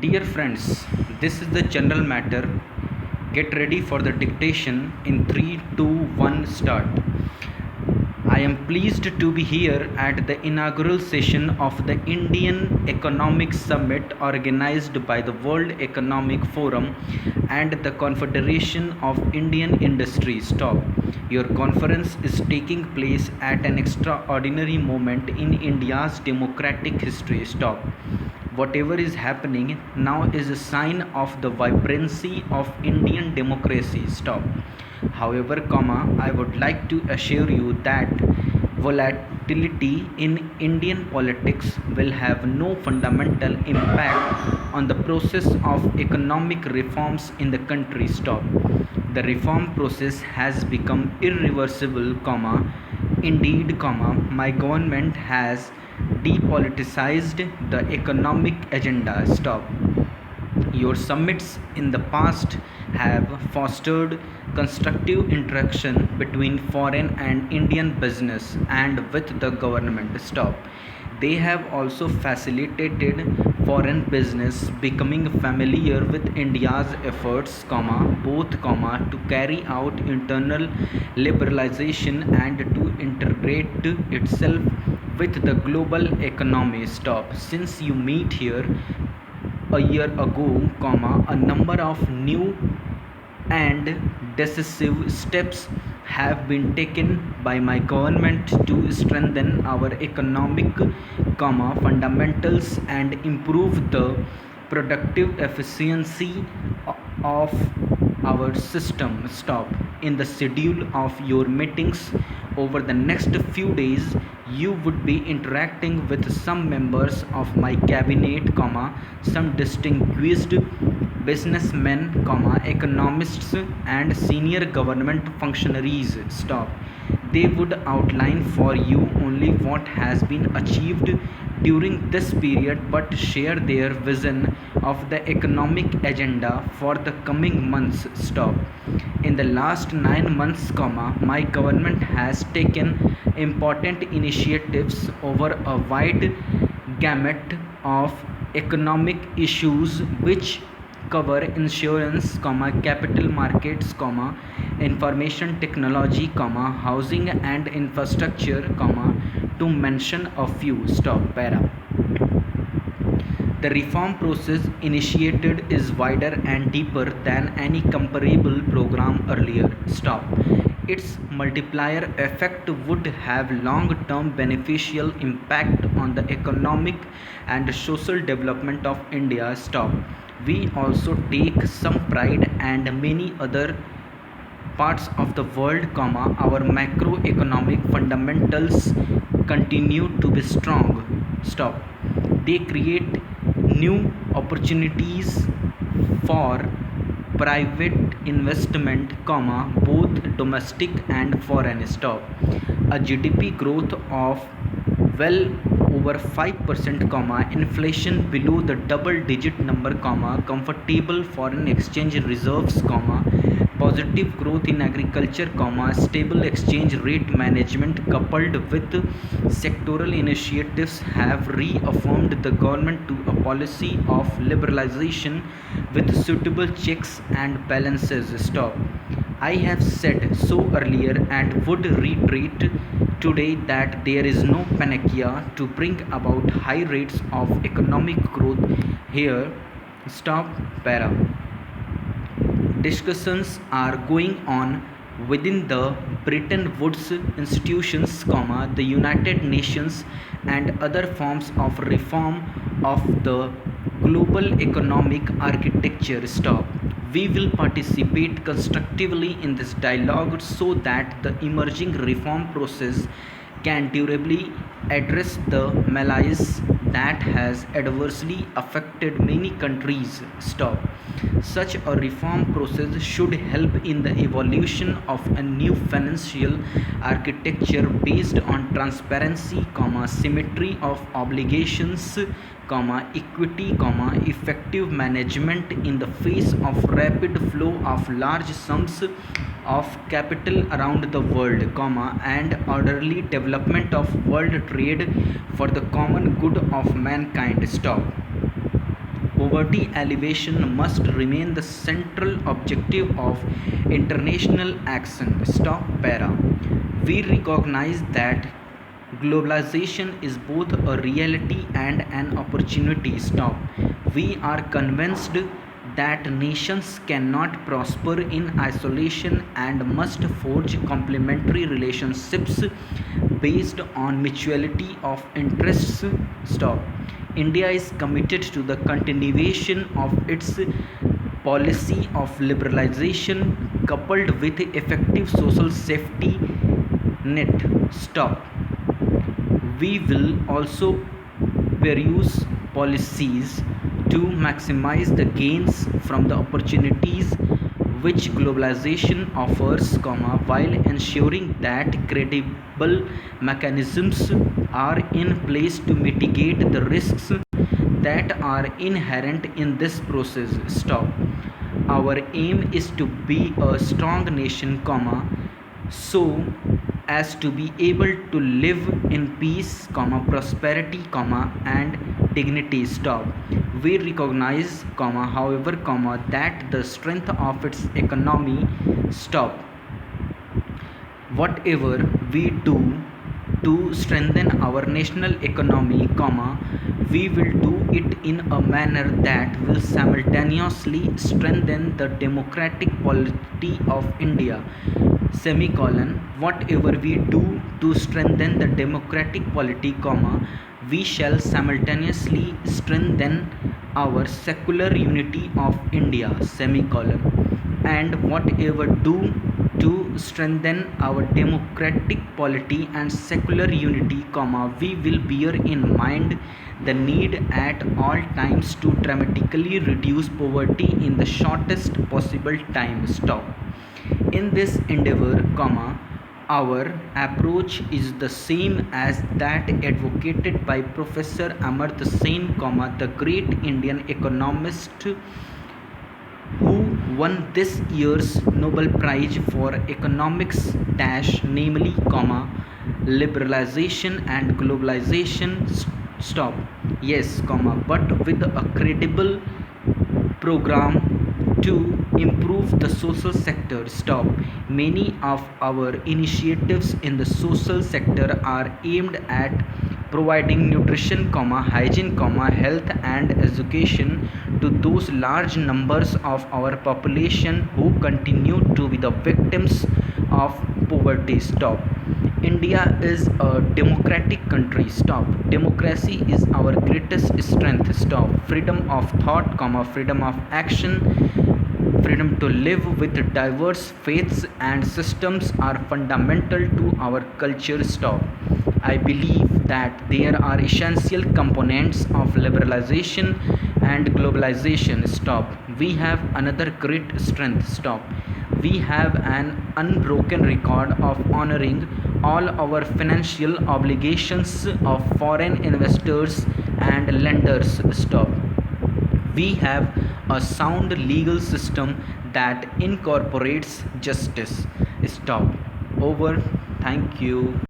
Dear friends, this is the general matter. Get ready for the dictation in 3, 2, 1, start. I am pleased to be here at the inaugural session of the Indian Economic Summit organized by the World Economic Forum and the Confederation of Indian Industries. Stop. Your conference is taking place at an extraordinary moment in India's democratic history. Stop. Whatever is happening now is a sign of the vibrancy of Indian democracy. Stop. However, I would like to assure you that volatility in Indian politics will have no fundamental impact on the process of economic reforms in the country. Stop. The reform process has become irreversible, indeed, my government has depoliticized the economic agenda. Stop. Your summits in the past have fostered constructive interaction between foreign and Indian business and with the government. Stop. They have also facilitated foreign business becoming familiar with India's efforts, to carry out internal liberalization and to integrate itself with the global economy. Stop. Since you meet here a year ago, a number of new and decisive steps have been taken by my government to strengthen our economic, fundamentals and improve the productive efficiency of our system. Stop. In the schedule of your meetings over the next few days, you would be interacting with some members of my cabinet, some distinguished businessmen, economists and senior government functionaries. Stop. They would outline for you only what has been achieved during this period but share their vision of the economic agenda for the coming months. Stop. In the last 9 months, my government has taken important initiatives over a wide gamut of economic issues which cover insurance, capital markets, information technology, housing and infrastructure, to mention a few. Stop. Para. The reform process initiated is wider and deeper than any comparable program earlier. Stop. Its multiplier effect would have long-term beneficial impact on the economic and social development of India. Stop. We also take some pride and many other parts of the world, our macroeconomic fundamentals continue to be strong. Stop. They create new opportunities for private investment, both domestic and foreign. Stop. A GDP growth of well over 5%, inflation below the double digit number, comfortable foreign exchange reserves, positive growth in agriculture, stable exchange rate management coupled with sectoral initiatives have reaffirmed the government to a policy of liberalization with suitable checks and balances. Stop. I have said so earlier and would reiterate today that there is no panacea to bring about high rates of economic growth here. Stop. Para. Discussions are going on within the Bretton Woods institutions, the United Nations and other forms of reform of the global economic architecture. Stop. We will participate constructively in this dialogue so that the emerging reform process can durably address the malaise that has adversely affected many countries. Stop. Such a reform process should help in the evolution of a new financial architecture based on transparency, symmetry of obligations, equity, effective management in the face of rapid flow of large sums of capital around the world, and orderly development of world trade for the common good of mankind. Stop. Poverty alleviation must remain the central objective of international action. Stop para. We recognize that globalization is both a reality and an opportunity. Stop. We are convinced that nations cannot prosper in isolation and must forge complementary relationships based on mutuality of interests. Stop. India is committed to the continuation of its policy of liberalization coupled with effective social safety net. Stop. We will also pursue policies to maximize the gains from the opportunities which globalization offers, while ensuring that credible mechanisms are in place to mitigate the risks that are inherent in this process. Stop. Our aim is to be a strong nation, so as to be able to live in peace, prosperity, and dignity. Stop. We recognize, however, that the strength of its economy. Stop. Whatever we do to strengthen our national economy, we will do it in a manner that will simultaneously strengthen the democratic polity of India. Semicolon. Whatever we do to strengthen the democratic polity, we shall simultaneously strengthen our secular unity of India. Semicolon. And whatever do to strengthen our democratic polity and secular unity, we will bear in mind the need at all times to dramatically reduce poverty in the shortest possible time. Stop. In this endeavor, our approach is the same as that advocated by Professor Amartya Sen, the great Indian economist who won this year's Nobel Prize for Economics namely, liberalization and globalization. Stop. Yes, but with a credible program to improve the social sector. Stop. Many of our initiatives in the social sector are aimed at providing nutrition, hygiene, health and education to those large numbers of our population who continue to be the victims of poverty. Stop. India is a democratic country. Stop. Democracy is our greatest strength. Stop. Freedom of thought, freedom of action, freedom to live with diverse faiths and systems are fundamental to our culture. Stop. I believe that there are essential components of liberalization and globalization. Stop. We have another great strength. Stop. We have an unbroken record of honoring all our financial obligations of foreign investors and lenders. Stop. We have a sound legal system that incorporates justice. Stop. Over. Thank you.